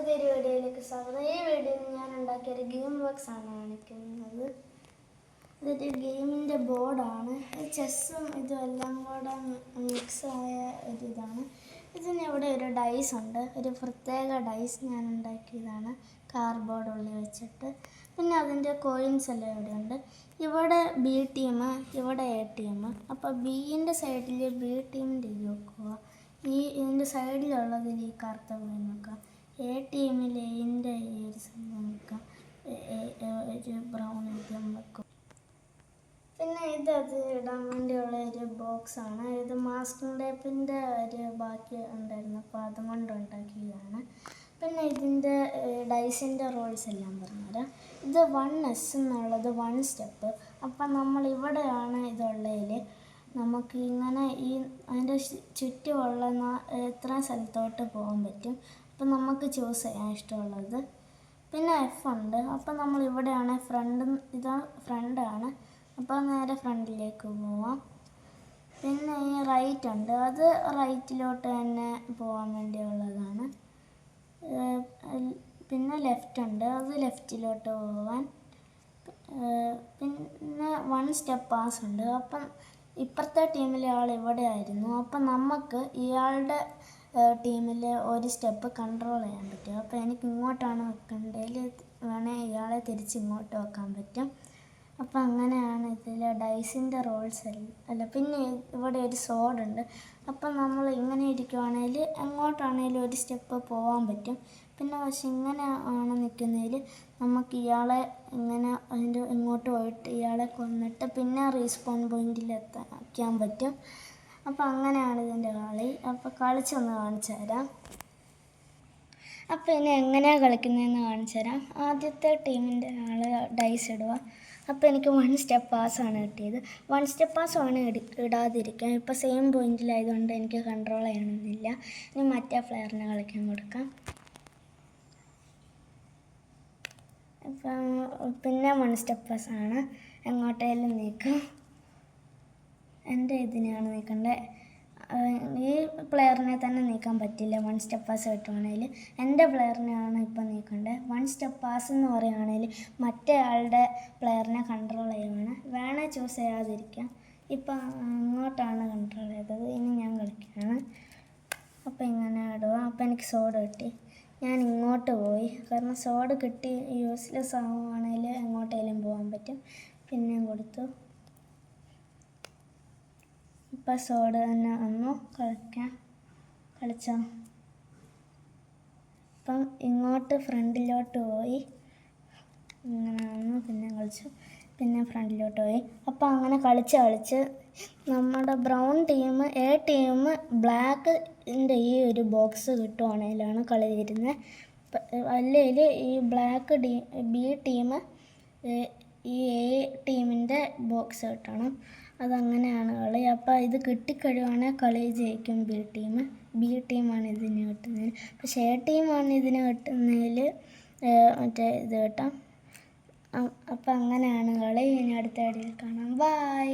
പുതിയൊരു വീഡിയോയിലേക്ക് സ്വാഗതം. ഈ വീഡിയോയിൽ ഞാൻ ഉണ്ടാക്കിയ ഒരു ഗെയിം ബോക്സ് ആണ് കാണിക്കുന്നത്. ഇതൊരു ഗെയിമിൻ്റെ ബോർഡാണ്. ചെസ്സും ഇതും എല്ലാം കൂടെ മിക്സായ ഒരിതാണ്. ഇതിന് ഇവിടെ ഒരു ഡൈസ് ഉണ്ട്. ഒരു പ്രത്യേക ഡൈസ് ഞാൻ ഉണ്ടാക്കിയതാണ്, കാർഡ്ബോർഡ് ഉള്ളിൽ വെച്ചിട്ട്. പിന്നെ അതിൻ്റെ കോയിൻസ് എല്ലാം ഇവിടെ ഉണ്ട്. ഇവിടെ ബി ടീം, ഇവിടെ എ ടീം. അപ്പോൾ ബിൻ്റെ സൈഡിൽ ബി ടീമിൻ്റെ ഇത് വെക്കുക. ഇതിൻ്റെ സൈഡിലുള്ളതിൽ ഈ കറുത്ത കോയിൻ വെക്കുക. എ ടീമിൽ എൻ്റെ ഈ ഒരു സംഭവം വെക്കാം, ഒരു ബ്രൗൺ ഇതും വെക്കും. പിന്നെ അത് ഇടാൻ വേണ്ടിയുള്ള ഒരു ബോക്സാണ്. ഇത് മാസ്കിംഗ് ടേപ്പിൻ്റെ ഒരു ബാക്കി ഉണ്ടായിരുന്നു, അപ്പോൾ അതുകൊണ്ട് ഉണ്ടാക്കിയതാണ്. പിന്നെ ഇതിൻ്റെ ഡൈസിൻ്റെ റോൾസ് എല്ലാം പറഞ്ഞുതരാം. ഇത് 1S എന്നുള്ളത് 1 സ്റ്റെപ്പ്. അപ്പം നമ്മൾ ഇവിടെയാണ് ഇതുള്ളതിൽ നമുക്ക് ഇങ്ങനെ അതിൻ്റെ ചുറ്റുമുള്ള എത്ര സ്ഥലത്തോട്ട് പോകാൻ പറ്റും. അപ്പം നമുക്ക് ചൂസ് ചെയ്യാൻ ഇഷ്ടമുള്ളത്. പിന്നെ F ഉണ്ട്. അപ്പം നമ്മൾ ഇവിടെയാണ് ഇതാ ഫ്രണ്ടാണ്, അപ്പോൾ നേരെ ഫ്രണ്ടിലേക്ക് പോവാം. പിന്നെ ഈ റൈറ്റ് ഉണ്ട്, അത് റൈറ്റിലോട്ട് തന്നെ പോകാൻ വേണ്ടിയുള്ളതാണ്. പിന്നെ ലെഫ്റ്റ് ഉണ്ട്, അത് ലെഫ്റ്റിലോട്ട് പോവാൻ. പിന്നെ 1 സ്റ്റെപ്പ് പാസ് ഉണ്ട്. അപ്പം ഇപ്പുറത്തെ ടീമിലെ ആൾ ഇവിടെ ആയിരുന്നു, അപ്പം നമുക്ക് ഇയാളുടെ ടീമിൽ ഒരു സ്റ്റെപ്പ് കൺട്രോൾ ചെയ്യാൻ പറ്റും. അപ്പോൾ എനിക്ക് ഇങ്ങോട്ടാണ് വെക്കേണ്ടതിൽ വേണേൽ ഇയാളെ തിരിച്ച് ഇങ്ങോട്ട് വെക്കാൻ പറ്റും. അപ്പം അങ്ങനെയാണ് ഇതിൽ ഡൈസിൻ്റെ റോൾസ് അല്ല. പിന്നെ ഇവിടെ ഒരു സോഡുണ്ട്. അപ്പം നമ്മൾ ഇങ്ങനെ ഇരിക്കുവാണെങ്കിൽ എങ്ങോട്ടാണെങ്കിലും ഒരു സ്റ്റെപ്പ് പോകാൻ പറ്റും. പിന്നെ പക്ഷെ ഇങ്ങനെ ആണ് നിൽക്കുന്നതിൽ നമുക്ക് ഇയാളെ ഇങ്ങനെ അതിൻ്റെ ഇങ്ങോട്ട് പോയിട്ട് ഇയാളെ കൊന്നിട്ട് പിന്നെ റീസ്പോൺ പോയിന്റിൽ എത്താൻ പറ്റും. അപ്പം അങ്ങനെയാണ് ഇതിൻ്റെ കളി. അപ്പോൾ കളിച്ചൊന്ന് കാണിച്ചു തരാം. അപ്പോൾ ഇനി എങ്ങനെയാണ് കളിക്കുന്നതെന്ന് കാണിച്ചു തരാം. ആദ്യത്തെ ടീമിൻ്റെ ആൾ ഡൈസ് ഇടുക. അപ്പോൾ എനിക്ക് 1 സ്റ്റെപ്പ് പാസ്സാണ് കിട്ടിയത്. 1 സ്റ്റെപ്പ് പാസ്സാണ് ഇടാതിരിക്കാം. ഇപ്പോൾ സെയിം പോയിന്റിലായതുകൊണ്ട് എനിക്ക് കൺട്രോൾ ചെയ്യണമെന്നില്ല. ഇനി മറ്റേ പ്ലെയറിനെ കളിക്കാൻ കൊടുക്കാം. അപ്പം പിന്നെ 1 സ്റ്റെപ്പ് പാസ്സാണ്, എങ്ങോട്ടേലും നീക്കും. എൻ്റെ ഇതിനെയാണ് നീക്കേണ്ടത്. ഈ പ്ലെയറിനെ തന്നെ നീക്കാൻ പറ്റില്ല 1 സ്റ്റെപ്പ് പാസ് കിട്ടുവാണെങ്കിൽ. എൻ്റെ പ്ലെയറിനെയാണ് ഇപ്പം നീക്കേണ്ടത്. 1 സ്റ്റെപ്പ് പാസ് എന്ന് പറയുകയാണെങ്കിൽ മറ്റേ ആളുടെ പ്ലെയറിനെ കൺട്രോൾ ചെയ്യുവാണ്. വേണേൽ ചൂസ് ചെയ്യാതിരിക്കാം. ഇപ്പം അങ്ങോട്ടാണ് കൺട്രോൾ ചെയ്തത്. ഇനി ഞാൻ കളിക്കുകയാണ്. അപ്പം ഇങ്ങനെ ഇടുക. അപ്പം എനിക്ക് സോഡ് കിട്ടി. ഞാൻ ഇങ്ങോട്ട് പോയി, കാരണം സോഡ് കിട്ടി യൂസ്ലെസ് ആവുകയാണെങ്കിൽ എങ്ങോട്ടേലും പോകാൻ പറ്റും. പിന്നെയും കൊടുത്തു. ഇപ്പം സോഡ് തന്നെ വന്നു. കളിച്ചോ. ഇപ്പം ഇങ്ങോട്ട് ഫ്രണ്ടിലോട്ട് പോയി, ഇങ്ങനെ വന്നു. പിന്നെ കളിച്ചു, പിന്നെ ഫ്രണ്ടിലോട്ട് പോയി. അപ്പം അങ്ങനെ കളിച്ച് നമ്മുടെ ബ്രൗൺ ടീം എ ടീം ബ്ലാക്കിൻ്റെ ഈ ഒരു ബോക്സ് കിട്ടുവാണെങ്കിലാണ് കളി തീരുന്നത്. അല്ലെങ്കിൽ ഈ ബി ടീം ഈ എ ടീമിൻ്റെ ബോക്സ് കിട്ടണം. അതങ്ങനെയാണ് കളി. അപ്പോൾ ഇത് കിട്ടിക്കഴിയുവാണെങ്കിൽ കളി ജയിക്കും ബി ടീമാണ് ഇതിന് കിട്ടുന്നതിൽ. പക്ഷേ എ ടീമാണ് ഇതിന് കിട്ടുന്നതിൽ മറ്റേ ഇത് കിട്ടാം. അപ്പം അങ്ങനെയാണ് കളി. ഇനി അടുത്ത വീഡിയോയിൽ കാണാം. ബൈ.